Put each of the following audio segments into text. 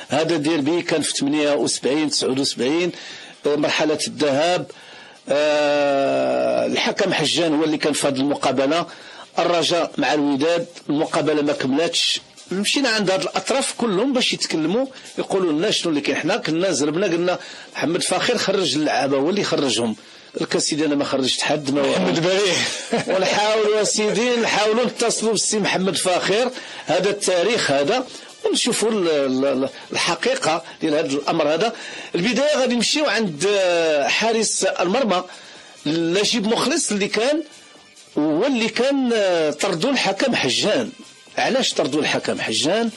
هذا ديربي كان في 78 79 مرحلة الذهاب. الحكم حجان هو اللي كان في هذه المقابلة. الرجاء مع الوداد المقابلة ما كملاتش. مشينا عند هاد الاطراف كلهم باش يتكلموا يقولوا لنا شنو اللي كاين. حنا كنا زربنا قلنا محمد فاخر خرج اللعابه هو اللي خرجهم. قالك سيدي انا ما خرجت حد محمد بريء ونحاولوا سيدي نحاولوا نتصلوا بالسي محمد فاخر. هذا التاريخ هذا ونشوفوا الحقيقه ديال هذا الامر هذا. البدايه غادي نمشيو عند حارس المرمى نجيب مخلص اللي كان هو اللي كان طردوا الحكم حجان. علاش طردوا الحكم حجان؟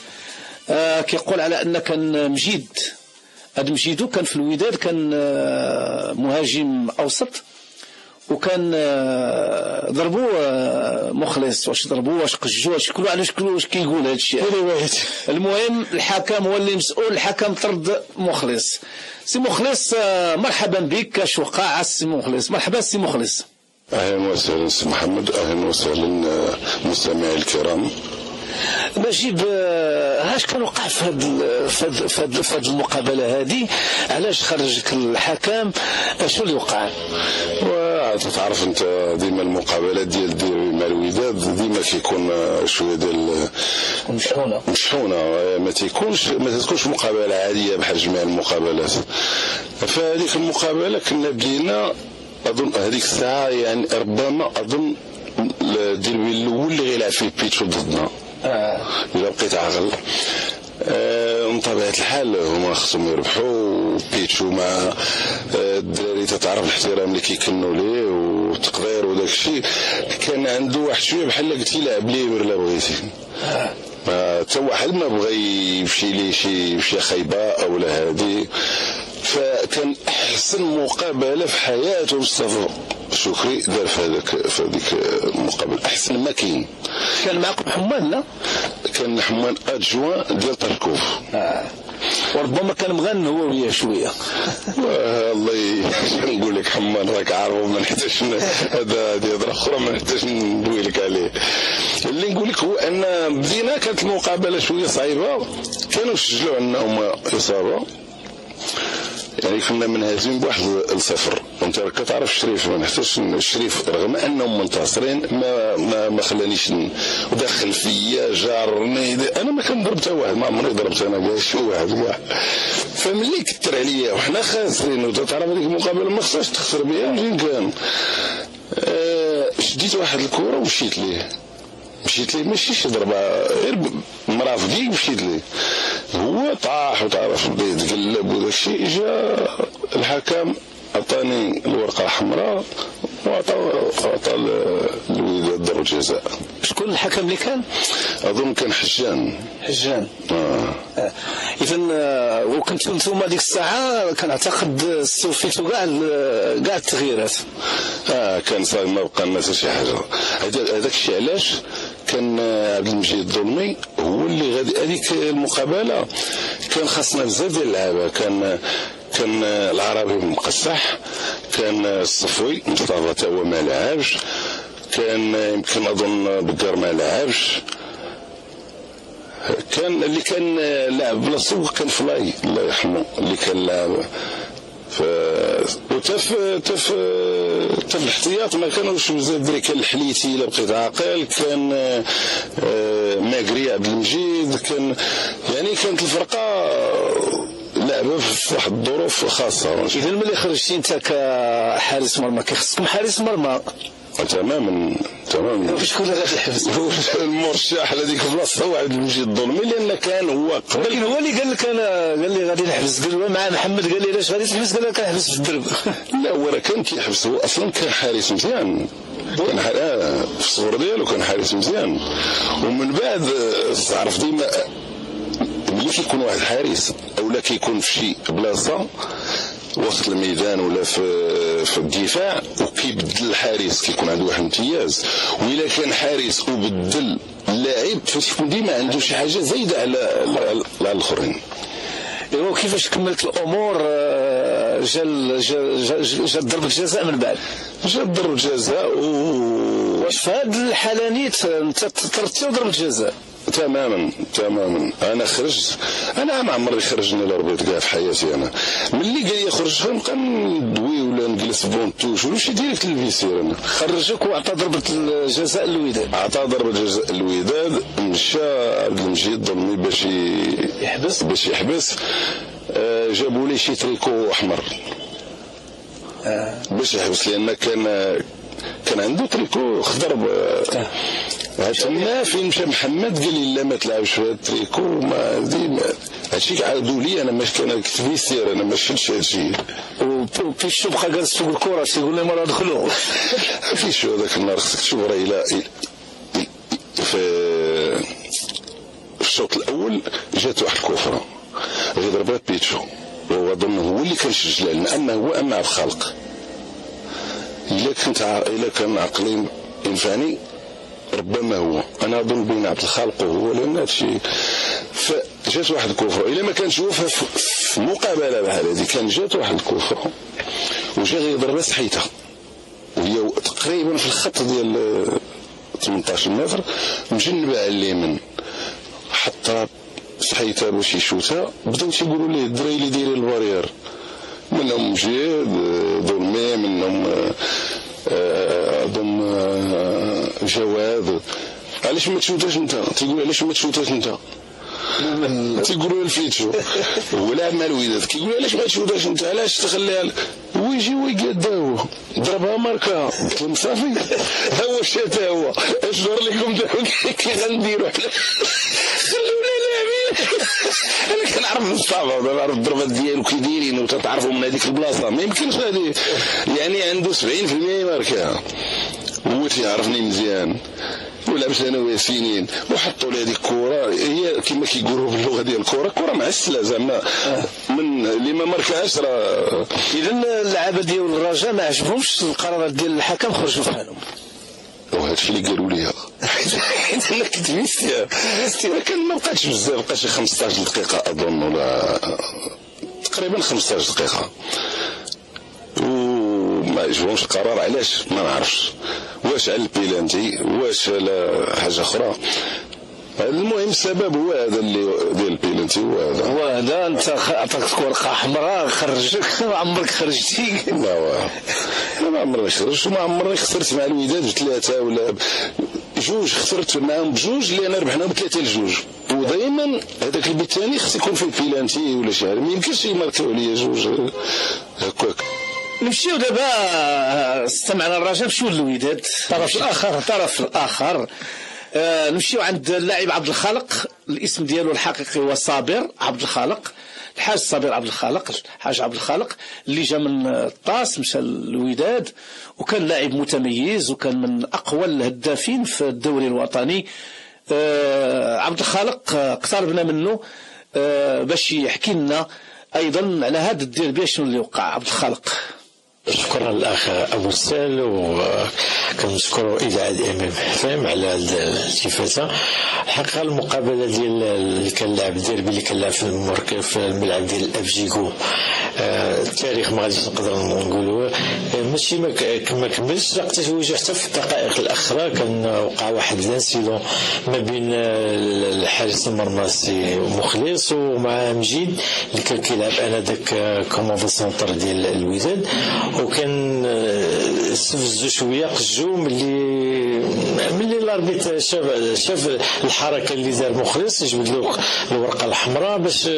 كيقول على ان كان مجيد. هذا مجيدو كان في الوداد كان مهاجم اوسط وكان ضربوه مخلص. واش ضربوه واش قجوه واش كلوا علاش كلوا واش كيقول هذا الشيء. المهم الحكم هو اللي مسؤول. الحكم طرد مخلص. سي مخلص مرحبا بك. كاش وقع السي مخلص؟ مرحبا سي مخلص. اهلا وسهلا سي محمد. اهلا وسهلا مستمعي الكرام. نجيب هاش كان وقع في هذه المقابله هذه؟ علاش خرجك الحكم؟ شو اللي وقع؟ تعرف انت ديما المقابلات ديال ديربي مع الوداد ديما كيكون شويه ديال مشحونه ما تكونش مقابله عاديه بحال جميع المقابلات. فهذيك المقابله كنا بدينا اظن هذيك الساعه يعني ربما اظن الديربي الاول اللي غيلعب فيه بيتشو ضدنا إذا بقيت عاقل. من طبيعة الحال هما خصهم يربحوا. بيتشو مع الدراري تتعرف الاحترام اللي كيكنوا ليه والتقدير وداك الشيء. كان عنده واحد شويه بحال قلتي لعب ليه ولا بغيتي. حتى واحد ما بغى يمشي ليه شي خيبه او لا هادي. فكان احسن مقابله في حياته مصطفى شكري دار في هذيك المقابله. احسن ما كاين. كان معكم حمان؟ لا كان حمان ادجوان ديال طركوف. وربما كان مغني هو وياه شويه. والله نقول لك حمان راك عارف ما نحتاجش هذه هضره اخرى ما نحتاجش ندوي لك عليه. اللي نقول لك هو ان بدينا كانت المقابله شويه صعيبه. كانوا سجلوا عندنا هما اصابه يعني كنا منهزمين بواحد 0. وانت راك تعرف الشريف ما نحتاجش الشريف رغم انهم منتصرين ما خلانيش ودخل فيا جارني. انا ما كنضرب حتى واحد ما عمري ضربت انا كاع شي واحد كاع. فملي كثر عليا وحنا خاسرين وتعرف هذيك المقابله ما خصهاش تخسر بها فين كان. شديت واحد الكره ومشيت ليه ماشي شي ضربه غير مرافقي مشيت ليه. هو طاح وتعرف بدا يتقلب وداك الشيء. جا الحكم عطاني الورقه الحمراء وعطى الوداد ضربه جزاء. شكون الحكم اللي كان؟ اظن كان حجان. اذا وكنتوا نتوما ديك الساعه كنعتقد استوفيتوا كاع التغييرات. كان صاير ما بقى لنا حتى شي حاجه. هذاك الشيء علاش كان عبد المجيد الظلمي هو اللي غادي هذيك المقابله كان خاصنا بزاف ديال اللعابه. كان العربي مقصح، كان الصفوي مصطفى تا هو ما لعبش، كان يمكن اظن بكر ما لعبش، كان اللي كان لاعب بلاصتو كان فلاي الله يرحمه اللي كان لاعب. وتف الاحتياط ما كانوش بزاف دري. كان الحليتي الا بقيت عاقل، كان ماكري عبد المجيد، كان يعني كانت الفرقه لعبه في واحد الظروف خاصه. اذا ملي خرجتي انت كحارس مرمى كيخصكم حارس مرمى تماما. شكون اللي غادي يحبس؟ المرشح لهذيك البلاصه هو عبد المجيد الظلمي لان كان هو قبل. ولكن هو اللي قال لك انا قال لي غادي نحبس. قال مع محمد قال لي علاش غادي تحبس؟ قال لك كنحبس في الدرب. لا هو راه كان كيحبس. هو اصلا كان حارس مزيان. كان في الصغر ديالو كان حارس مزيان. ومن بعد تعرف ديما ملي كيكون واحد حارس اولا كيكون في شي بلاصه وسط الميدان ولا في الدفاع وكيبدل الحارس كيكون عنده واحد الامتياز. وإلا كان حارس وبدل اللاعب فتكون ديما عنده شي حاجه زايده على الاخرين. ايوا كيفاش كملت الامور؟ جا ضربة الجزاء من بعد. جا ضربة الجزاء واش في هاد الحاله نيت انت طردتي وضربة الجزاء؟ تماما. انا خرجت، انا ما عمري خرجني لربيت كاع في حياتي. انا ملي قال لي خرج نبقى ندوي ولا نجلس بونتوش ولا شي ديريكت للفيسير. انا خرجك وعطى ضربه الجزاء الوداد، عطى ضربه الجزاء الوداد. مشى عبد المجيد ظلمي باش يحبس. جابوا لي شي تريكو احمر باش يحبس، لان كان عنده تريكو خضر. تما فين مشى محمد قال لي لا ما تلعبش في هذا التريكو. ما ديما هادشي عاودوا لي، انا ماش كان كنت في السير، انا ما شفتش هادشي. وفي الشبقه جالس فوق الكره تيقول لي مرة دخلوا في شو هذاك النهار خصك تشوف راه الى في الشوط الاول جات واحد الكفره غير ضربات بيتشو، وهو ظن هو اللي كان شجلان، لانه هو امع الخلق. الا كان عقلي ينفعني ربما هو، انا اظن بين عبد الخالق وهو، لان هادشي فجات واحد الكفره. الا ما كانش هو في مقابله بحال هذه، كان جات واحد الكفره وجا غير ضربه سحيتها، وهي تقريبا في الخط ديال 18 متر مجنبه على اليمين، حتى سحيتها باش يشوتها. بداو تيقولوا ليه الدراري اللي دايرين البارير، منهم مجيد ظلمي، منهم ضم جواد، علاش ما تشوتاش انت؟ تيقول علاش ما تشوتاش انت؟ تيقولوا الفيتشو هو لاعب مع الوداد، كيقول علاش ما تشوتاش انت؟ علاش تخليها ويجي ويقاداو ضربها ماركا. قلت لهم صافي ها هو شاتا، هو اش دار لكم كي غنديروا خلونا لاعبين. انا كنعرف الصافا، نعرف الضربات ديالو كي دايرين وتتعرفوا من هذيك البلاصه، ما يمكنش هذه يعني عنده 70% ماركا. هو تيعرفني مزيان ولعبت انا وياه سنين، وحطوا لي هذيك الكره هي كما كيقولوا باللغه ديال الكره، كره معسله زعما من اللي ما ماركاهاش. راه اذا اللعابه ديال الرجاء ما عجبهمش القرارات ديال الحكم، خرجوا في حالهم. وهذا الشيء اللي قالوا لي انا كنت فيستي كان ما بقاتش بزاف، بقى شي 15 دقيقه اظن، ولا تقريبا 15 دقيقه، وما عجبهمش القرار. علاش ما نعرفش، واش على البيلانتي واش على حاجه اخرى. المهم السبب هو هذا اللي ديال البيلانتي، هو هذا انت عطاك ورقه حمراء خرجك، ما عمرك خرجتي. لا ما عمرني خرجت، وما عمرني خسرت مع الوداد بثلاثه ولا جوج، خسرت معاهم بجوج اللي انا ربحنا ب3-2. ودائما هذاك البيت الثاني خص يكون في البيلانتي ولا شي حاجه، ما يمكنش يماركاو عليا جوج هكاك. نمشيو دابا، استمعنا الرجاء، نمشيو للوداد الطرف الاخر. نمشيو عند اللاعب عبد الخالق، الاسم ديالو الحقيقي هو صابر عبد الخالق، الحاج صابر عبد الخالق، الحاج عبد الخالق اللي جا من الطاس مشى للوداد، وكان لاعب متميز وكان من اقوى الهدافين في الدوري الوطني. عبد الخالق اقتربنا منه باش يحكي لنا ايضا على هذا الديربي شنو اللي وقع. عبد الخالق. شكرا الاخ ابو السال، وكنشكروا اذاعه الامام FM على الالتفاته. الحقيقه المقابله ديال اللي كان لاعب الديربي اللي كان لاعب في الملعب ديال الافجيكو، التاريخ ما غاديش نقدر نقولوا ماشي ما كملش، تزوج حتى في الدقائق الاخرى. كان وقع واحد لانسيدون ما بين الحارس المرمى سي مخلص ومع مجيد اللي كان كيلعب انذاك كوموندو سونتر ديال الوداد، وكان استفزوا شويه قجو ملي الاربيت شاف الحركه اللي دار مخلص، جبد له الورقه الحمراء باش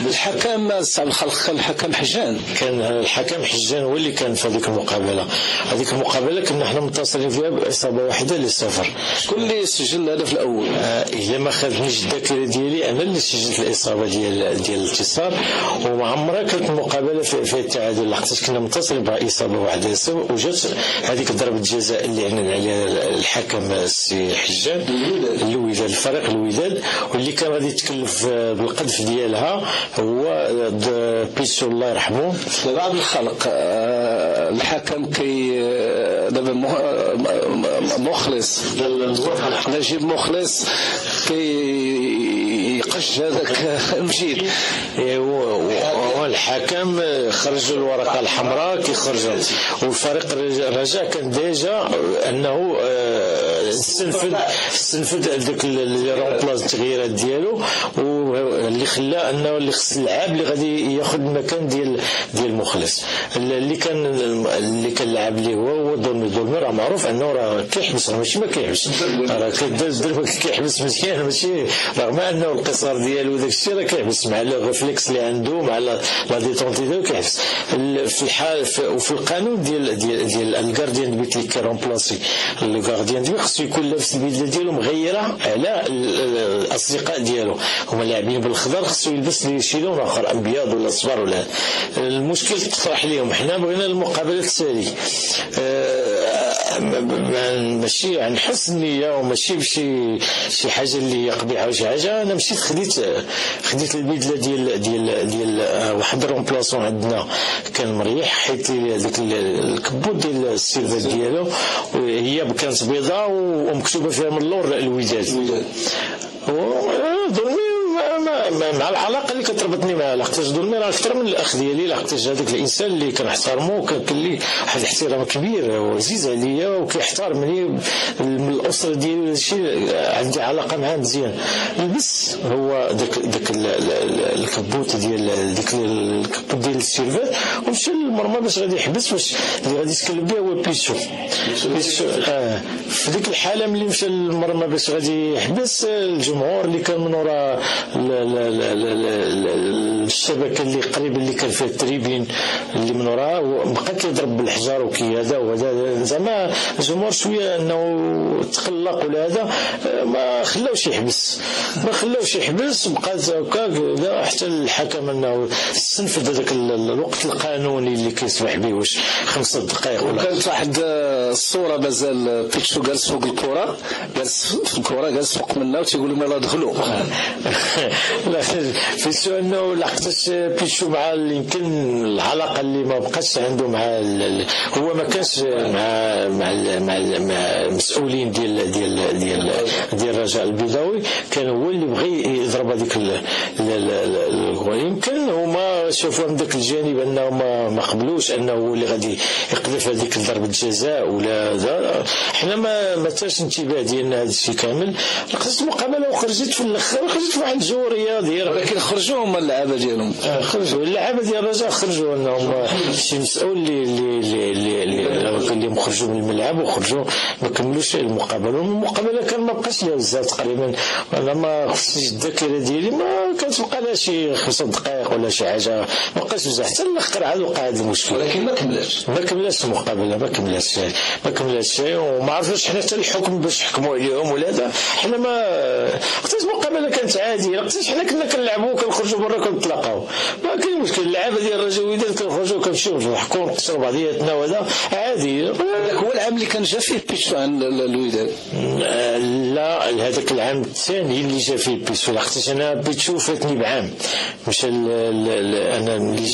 الحكم صاحب الخلق. كان الحكم حجان، كان الحكم حجان هو اللي كان في هذيك المقابله. هذيك المقابله كنا حنا متصلين فيها باصابه واحده ل0. شكون اللي سجل الهدف الاول؟ الا ما خذنيش الذاكره ديالي انا اللي سجلت الاصابه ديال الانتصار، وما عمرها كانت المقابله في التعادل، لحقاش كنا متصلين بها اصابه واحده وجات هذيك ضربه الجزاء اللي اعلن عليها الحكم السي حجان الوداد، الفريق الوداد، واللي كان غادي يتكلف بالقذف ديالها هو بيسو الله يرحمه. عبد الخالق الحكم كي دابا مخلص نجيب مخلص كي يقش هذاك مجيد، الحكم خرج الورقه الحمراء كيخرج، والفريق الرجاء كان ديجا انه استنفذ ذاك الرومبلاس التغييرات ديالو، واللي خلى انه اللي خص اللعاب اللي غادي ياخذ المكان ديال مخلص اللي كان لعب ليه هو دولمي راه معروف انه راه كيحبس، ماشي ما كيحبس، راه كيحبس مزيان، ماشي رغم انه القصار ديالو داك الشيء راه كيحبس مع لو ريفلكس اللي عنده مع لا ديتونتي ديالو كيحبس. في الحال وفي القانون ديال الغارديان بيت اللي كيرومبلاسي الغارديان ديالو خصو يكون لابس البدله ديالو مغيره على الاصدقاء ديالو، هما لاعبين بالخضر خصو يلبس شي لون اخر ابيض ولا اصفر ولا. المشكل تطرح لهم حنا بغينا المقابله التالي ماشي عن حسن نيه وماشي بشي حاجه اللي قبيحه ولا شي حاجه. انا مشيت خديت البدله ديال واحد الرومبلاسون عندنا كان مريح، حيت ديك الكبوت ديال السيرفات ديالو هي كانت بيضاء ومكتوبه فيها من اللور الوداد، مع العلاقه اللي كتربطني معاه، لحقاش ظلمي راه اكثر من الاخ ديالي، لحقاش هذاك الانسان اللي كنحترمه وكان لي واحد الاحترام كبير وعزيز عليا وكيحترمني من الاسره ديالي، الشيء عندي علاقه معاه مزيان. لبس هو داك الكبوت ديال السيرفات ومشى للمرمى باش غادي يحبس، باش اللي غادي يتكلم به هو بيشو. في ديك الحاله ملي مشى للمرمى باش غادي يحبس، الجمهور اللي كان من وراء الشبكه اللي قريب اللي كان فيها التريبين اللي من وراء بقى كيضرب بالحجار وكذا، وهذا زعما الجمهور شويه انه تقلق ولا هذا ما خلاوش يحبس بقات هكا حتى الحكم انه استنفذ هذاك الوقت القانوني اللي كيسمح به، واش 5 دقائق ولا. كانت واحد الصوره مازال بيتشو جالس فوق الكره، جالس فوق منها وتيقول لهم يلاه دخلوا. لا في انه لحقاش بيتشو مع يمكن العلاقه اللي ما بقاش عنده مع هو ما كانش مع المسؤولين ديال الرجاء البيضاوي، كان هو اللي بغى يضرب هذيك يمكن هما شافوا من ذاك الجانب انه ما قبلوش انه هو اللي غادي يقذف هذيك ضربه الجزاء ولا ذا. حنا ما تاش انتباه ديالنا هذا الشيء كامل، لقيت المقابله وخرجت في الاخر خرجت واحد الجو رياضي، ولكن خرجوا هما اللعابه ديالهم، خرجوا اللعابه ديال الرجاء، خرجوا انهم شي مسؤول اللي مخرجوا من الملعب وخرجوا ما كملوش المقابله كان ما بقاش لها بزاف تقريبا. انا ما خصنيش الذاكره ديالي ما كانت بقى لها شي 5 دقائق ولا شي حاجه، ما بقاش بزاف حتى الاخر عاد وقع هذا المشكل، ولكن ما كملاش المقابله، ما كملاش شيء وما عرفوش حنا حتى الحكم باش يحكموا عليهم ولا هذا. حنا ما وقتاش المقابله كانت عاديه، وقتاش حنا كنا كنلعبوا كنخرجوا برا كنتلاقاو، ما كاين مشكل. اللعابه ديال الرجاء والوداد كنخرجوا كنمشيو نحكوا نقصروا بعضياتنا وهذا عادي. هو العام اللي كان جا فيه بيتشو عن الوداد؟ لا هذاك العام الثاني اللي جا فيه بيتشو، لحقاش انا بيتشو فاتني بعام، مش انا ملي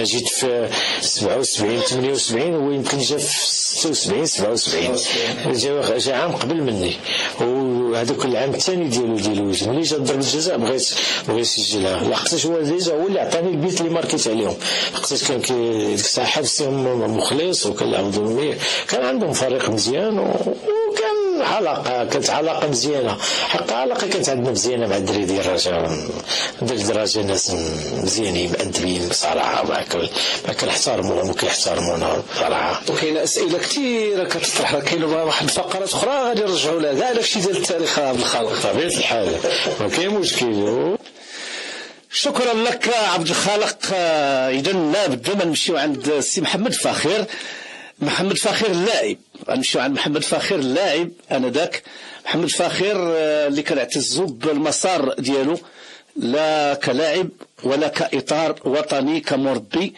جيت في 77 78 هو يمكن جا في 76 77 جا عام قبل مني، وهذاك العام الثاني ديالو ملي جا ضربة الجزاء بغيت يسجلها، لحقاش هو اللي عطاني البيت اللي ماركيت عليهم، لحقاش كان ديك الساعه حبسهم مخلص وكان ظلمي، كان عندهم فريق مزيان وكان كانت علاقه مزيانه، حتى علاقه كانت عندنا مزيانه مع الدراري ديال الرجاء ناس مزيانين مأدبين بصراحه، ما كنحترموهم وكيحترمونا بصراحه. وكاين اسئله كثيره كتطرح، كاين واحد الفقرات اخرى غادي نرجعوا لها كاع داكشي ديال التاريخ بالخلق بطبيعه الحال ما كاين مشكل. شكرا لك عبد الخالق. اذا نبداو نمشيو عند السي محمد فاخر اللاعب، غنمشيو عند محمد فاخر اللاعب. انذاك محمد فاخر اللي كنعتزوا بالمسار ديالو لا كلاعب ولا كاطار وطني، كمربي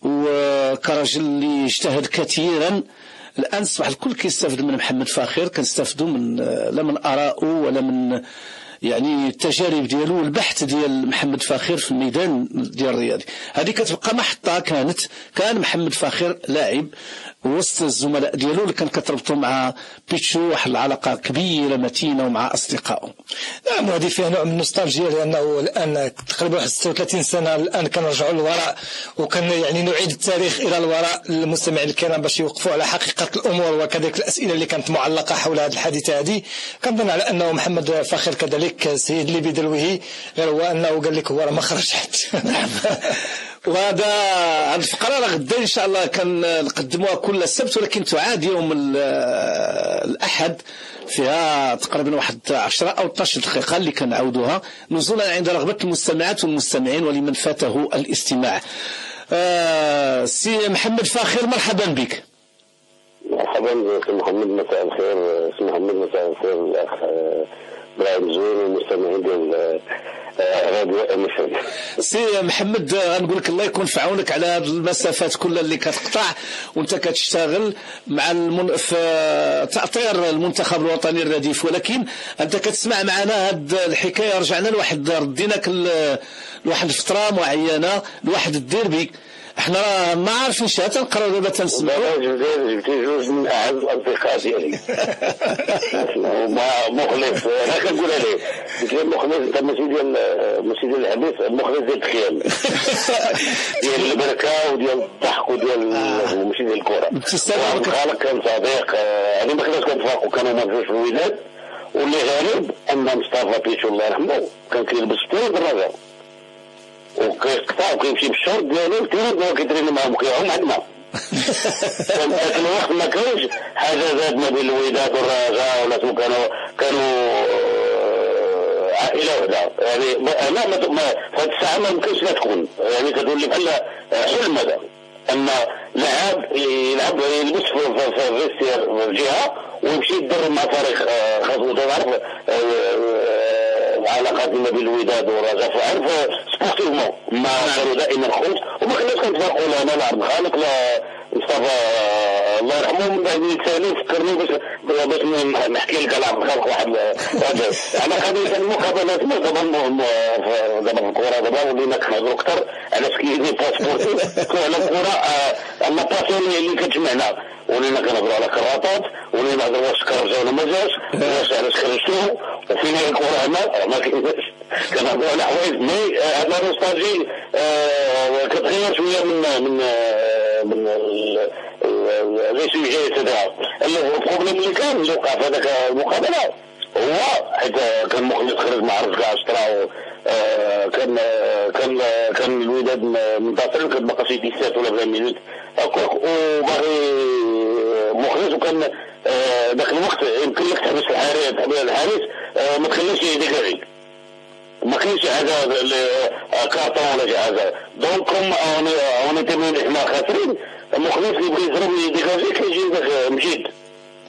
وكرجل اللي اجتهد كثيرا. الان اصبح الكل كيستافد من محمد فاخر، كنستافدوا لا من ارائه ولا من يعني التجارب ديالو والبحث ديال محمد فاخر في الميدان ديال الرياضي. هذه كتبقى محطة كان محمد فاخر لاعب وسط الزملاء ديالو اللي كان كتربطوا مع بيتشو واحد العلاقة كبيرة متينة ومع أصدقائه. نعم، وهذه فيها نوع من النوستالجيا لأنه الآن تقريبا واحد 36 سنة الآن كنرجعوا للوراء وكان يعني نعيد التاريخ إلى الوراء للمستمعين الكرام باش يوقفوا على حقيقة الأمور وكذلك الأسئلة اللي كانت معلقة حول هذه الحادثة هذه. كنظن على أنه محمد فاخر كذلك السيد ليبي دلويهي غير هو أنه قال لك هو راه ما خرج حتى. وهذا الفقرة غدا إن شاء الله كنقدموها كل السبت، ولكن تعاد يوم الأحد فيها تقريبا واحد 10 أو 12 دقيقة اللي كنعودوها نزولا عند رغبة المستمعات والمستمعين ولمن فاته الاستماع. سي محمد فاخر مرحبا بك. مرحبا سي محمد، مساء الخير. سي محمد مساء الخير الأخ إبراهيم زوين والمستمعين ديال راديو MFM. سي محمد غنقول لك الله يكون في عونك على هذه المسافات كلها اللي كتقطع وانت كتشتغل مع في تأطير المنتخب الوطني الرديف، ولكن انت كتسمع معنا هاد الحكايه. رجعنا رديناك لواحد الفتره معينه لواحد الديربي. احنا ما عارفينش تنقراو دابا تنسمعوا. جبتي جوج من اعز الاصدقاء ديالي. مخلص انا كنقول عليه، قلت له مخلص انت ماشي ديال الحديث، مخلص ديال الخيال ديال البركه وديال الضحك وديال ماشي ديال الكره. خالق كان صديق يعني ما كناش كنتفاقوا، كانوا ما جوج في الوداد، واللي غالب ان مصطفى بيتشو الله يرحمه كان كيلبس ثلاث دراجات وكيقطع وكيمشي بالشورت ديالو كيتريني كيتريني معاهم كيعوم عندنا. ذاك الوقت ما كانش حاجه زاد ما بين الوداد والرجاء، والناس كانوا عائله وحده. يعني انا في هذه الساعه ما يمكنش لا تكون، يعني كتولي بحال حلم هذا ان لاعب يلعب يلبس في فيستير في جهه ويمشي يدرب مع فريق خاصو. تعرف العلاقات ما بين الوداد والرجاء فعرف سبورتيفمون ما كانوا دائما خوت، وما كناش كنتفرقوا لا انا لا عبد الخالق لا مصطفى الله يرحمه. من بعد يتسالي فكرني باش نحكي لك على عبد الخالق واحد على قضيه المقابلات. دابا في الكره دابا ولينا كنهضروا اكثر على سكيني باسبورتي على الكره على الباسيون اللي كتجمعنا، ولينا كنهضروا على كراطات، ولينا نهضروا واش كرجا ولا ما جاش، واش علاش خرجتو وفين هي الكره هنا ما كايناش. كنهضروا على حوايج مي هذا نوستالجي كتغير شويه من لي سوجي اكسترا. البروبليم اللي كان اللي وقع في هذاك المقابله هو حيت كان مخلص خرج مع رجع اشترى كان الوداد منتصر، كتبقى شي 17 ولا 20 مينوت هكاك وباغي مخلص، وكان ذاك الوقت يمكن لك تحبس الحارس ما تخليش يديكاجي، ما كاينش حاجه كارطون ولا شي حاجه. دونك اوني تمين حنا خاسرين، مخلص اللي بغى يضرب يديكاجي كيجي داك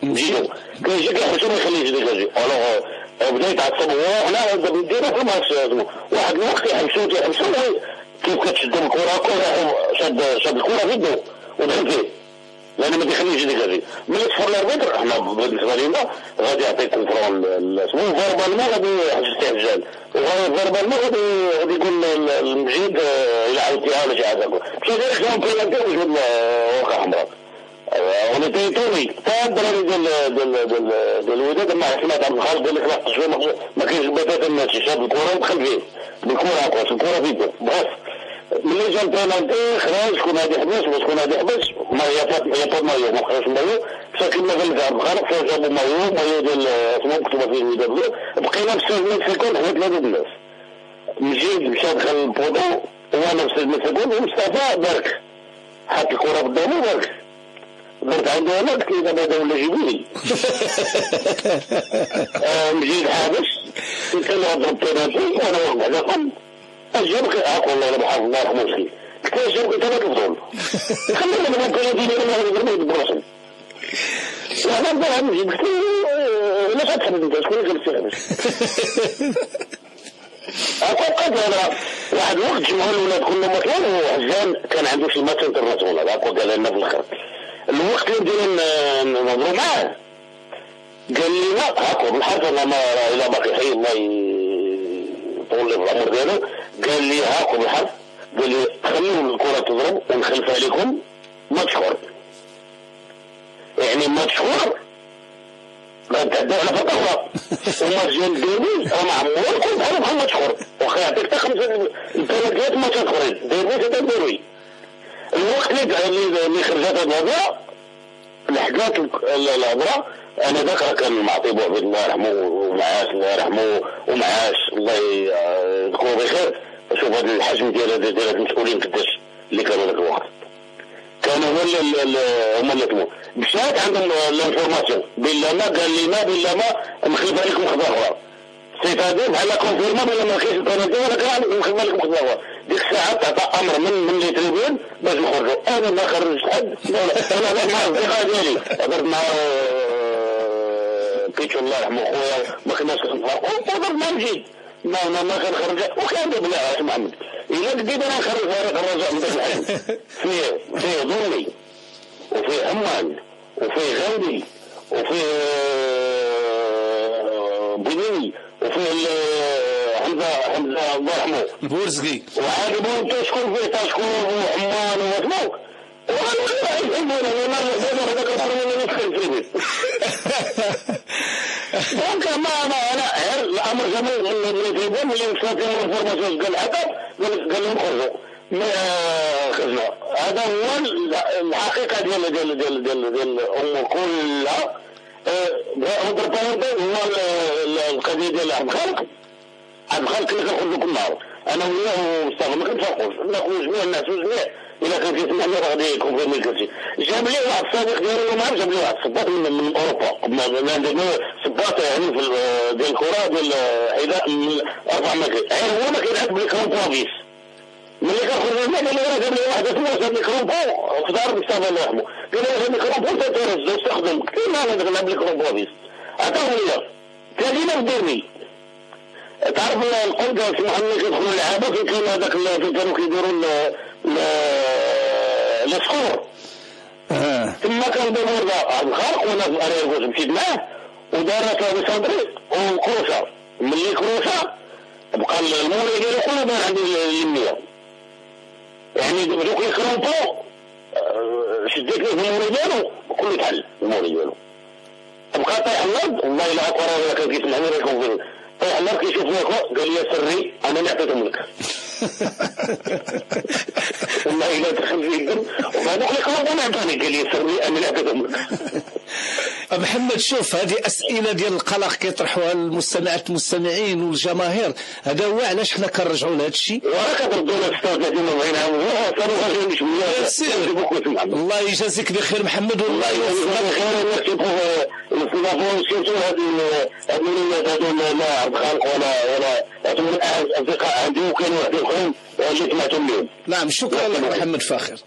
مجيدو كيجي كيحبسو ما يخليش يديكاجي. الوغ بدا يتعصب هو حنا نديرو في الماتش واحد الوقت يحبسو كيف كتشد الكره شاد الكره في يدو ودخل فيه لأنه ما تيخليش يديكاجي. ملي تصفر الاربيتر حنا بالنسبه لينا غادي يعطي كونترول اسمو فيربالمون غادي يحس استعجال، وفيربالمون غادي يقول المجيد الى عاودتيها ولا شي حاجه. ماشي غير كان بينالتي وجود ورقه حمراء. وانا توني حتى الدراري ديال الوداد ما سمعت عبد الخالق قال لك لا شويه ما كاينش بتاتا شاد الكره ودخل فيه بالكره هكا الكره في يده بغاس. ملي جا البينالتي خرج شكون غادي يحبس وشكون غادي يحبس ما يطلب مايو ما خرجش مايو ساكن ما قال لك عبد الخالق فاش جابوا مايو ديال اسمه مكتوبه فيه الوداد. بقينا في 6 سكوند حنا ثلاثه الناس. مجيد مشى دخل البوطو وانا في 6 سكوند ومصطفى بارك حط الكره قدامه بارك درت عنده انا قلت له دابا ولا جيبوني. مجيد حابس قلت له ضرب بينالتي وانا واقف على قم اجيبك هاك والله انا بحافظ الله يرحمه مسكين. قلت له اجيبك انت ما تفضل خلينا من البينالتي اللي انا نضربه بالراسل. وانا نضرب مجيد قلت له لا تحسب انت شكون اللي جاب السيرفيس. قد انا واحد الوقت جمهور الولاد كلهم مكان وحزان كان عنده شي ماتش انترناسيونال هاك قال لنا في الاخر الوقت اللي بدينا نهضروا معاه قال لنا هاكا بالحق انا ما الى باقي حي الله طول اللي في العمر ديالو، قال لي هاكم بالحرف، قال لي خليوا الكره تضرب ونخلف عليكم ماتش اخر. يعني ماتش اخر غنتعداو على فرقه اخرى، وماتش ديال الديربي راه ما عمركم بحال ماتش اخر، واخا يعطيك حتى 5 3 ماتشات اخرين، ديربي حتى ديربي. الوقت اللي خرجت هذه الهضره لحقات الهضره، انا ذاك راه كان معطي بوعبد الله يرحمه ومعاش الله يرحمه ومعاش الله يذكره بخير. شوف هذا الحجم ديال المسؤولين قداش اللي كانوا ذاك الوقت، كانوا هما اللي تموا. مشات عندهم الانفورماسيون بالله ما قال لنا بالله ما نخلف عليكم خطوه اخرى، سيتادي بحال كونفيرما بلا ما كاينش البنالتي ولا كان نخلف عليكم خطوه اخرى. ديك الساعه تعطى امر من لي تريبيون باش نخرجوا. انا ما خرجت حد، انا مع الاصدقاء ديالي هضرت مع بيتشو الله يرحمه خويا، ما كناش كنتفرقوا وهضرت مع مجيد ما كنخرج، وكان بالله يا محمد الا بديت انا نخرج فريق الرجاء من ذاك الحلم فيه ظلمي وفيه عمان وفيه غاودي وفيه بنيني وفيه حمزه الله يرحمه بورزقي، وعاد بون شكون فيه شكون وعمان واسمو، وانا يحبوني ما هذاك الرجل اللي يدخل في البيت. دونك ما انا الامر جميل من التليفون اللي وصلت لهم الانفورماسيون قال حتى قال لهم خرجوا ما خرجنا. هذا هو الحقيقه ديال الامور كلها. هو القضيه ديال عبد الخالق اللي كنخرجوا كل نهار انا وياه ومصطفى ما كنتفرقوش، ناخذوا جميع الناس وجميع الا كان كيسمعني راه غادي يكون في الميكروسي. جاب لي واحد الصديق ديالي ما عرفش، جاب لي واحد الصباط من اوروبا، عندنا صباط يعني في ديال الكره ديال حذاء من 4 متر، هو ما كيلعب بالكرومبوفيس. ملي كنخرج معاه قال لي راه جاب لي واحد اسمه جاب لي كرومبو في دار مصطفى الله يرحمه، قال لي جاب لي كرومبو تترز واستخدم كثير ما نقدر نلعب بالكرومبوفيس، عطاه لي كلمه وديرني. تعرف القلقه سمح لي كيدخلوا اللعابه فين كاين هذاك فين كانوا كيديروا السكور ثم كان دابا عبد الخالق وانا في اريغوز مشيت معاه ودارت هذا صدري وكروشه. ملي كروشه بقى الموري ديالو كله بان عندي اليميه، يعني دوك لي كرومبو شديت ليه في الموري ديالو كله تحل الموري ديالو، بقى طايح الارض. والله الا اقرا ولا كان كيسمعني راه يكون طيح الارض كيشوفني قال لي سري انا اللي عطيتهم لك. والله الا دخل في الدم وهذوك اللي كانوا عطاني قال لي سري انا اللي عطيتهم لك. محمد شوف هذه اسئله ديال القلق كيطرحوها المستمعين والجماهير، هذا هو علاش حنا كنرجعوا لهذا الشيء. وراه كتردونا 36 40 عام صاروا غاديين شويه. الله يجازيك بخير محمد، والله يوفقك بخير ونشوفوا الاستضافه سيرتو هذه الولاد هذو لا عبد الخالق ولا اصدقاء عندي وكانوا واحد اخرين اللي سمعتهم لهم. نعم شكرا لك محمد فاخر.